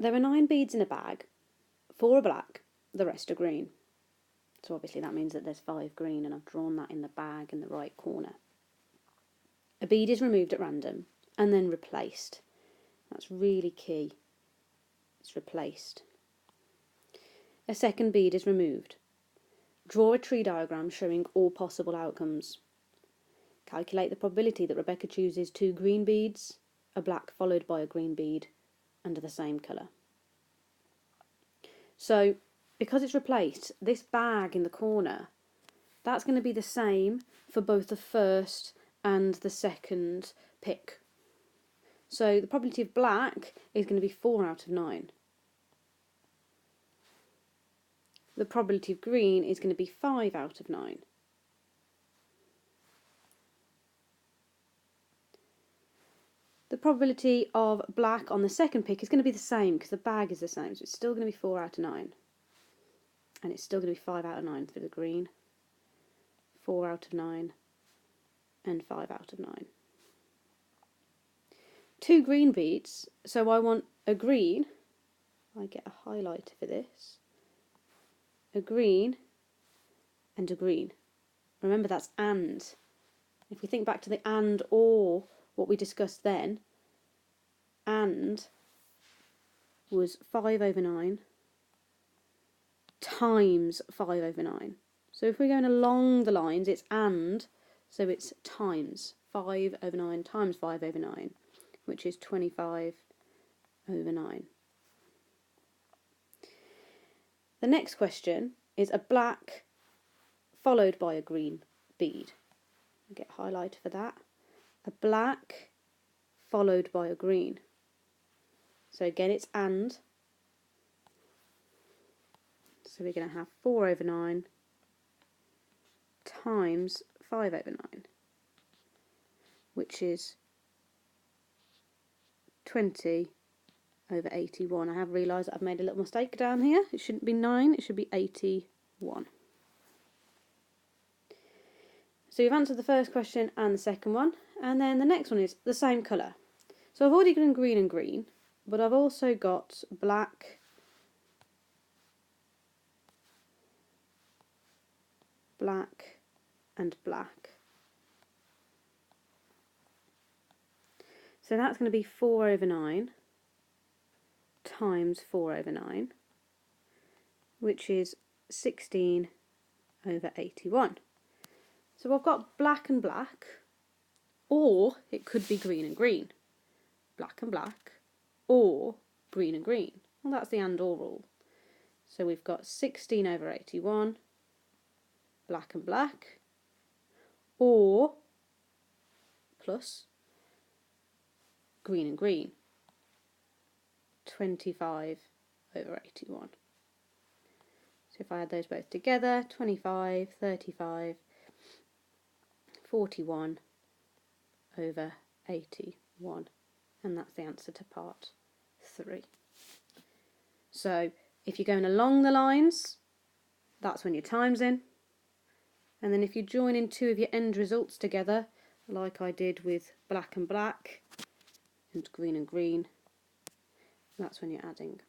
There are 9 beads in a bag, 4 are black, the rest are green. So obviously that means that there's 5 green, and I've drawn that in the bag in the right corner. A bead is removed at random and then replaced. That's really key. It's replaced. A second bead is removed. Draw a tree diagram showing all possible outcomes. Calculate the probability that Rebecca chooses 2 green beads, a black followed by a green bead, under the same colour. So, because it's replaced, this bag in the corner, that's going to be the same for both the first and the second pick. So the probability of black is going to be 4 out of 9. The probability of green is going to be 5 out of 9. The probability of black on the second pick is going to be the same because the bag is the same, so it's still going to be 4 out of 9. And it's still going to be 5 out of 9 for the green, 4 out of 9, and 5 out of 9. 2 green beads, so I want a green, I get a highlighter for this, a green, and a green. Remember, that's and. If we think back to the and or, what we discussed then, and was 5 over 9 times 5 over 9. So if we're going along the lines, it's and, so it's times 5 over 9 times 5 over 9, which is 25 over 9. The next question is a black followed by a green bead. I'll get a highlight for that. A black followed by a green. So again, it's and. So we're going to have 4 over 9 times 5 over 9, which is 20 over 81. I have realised that I've made a little mistake down here. It shouldn't be 9, it should be 81. So you've answered the first question and the second one, and then the next one is the same colour. So I've already done green and green, but I've also got black, black, and black. So that's going to be 4 over 9 times 4 over 9, which is 16 over 81. So I've got black and black, or it could be green and green. Black and black, or green and green. Well, that's the and or rule. So we've got 16 over 81, black and black, or plus green and green, 25 over 81. So if I add those both together, 25, 35, 41 over 81. And that's the answer to part 3. So if you're going along the lines, that's when your time's in. And then if you join in 2 of your end results together, like I did with black and black and green, that's when you're adding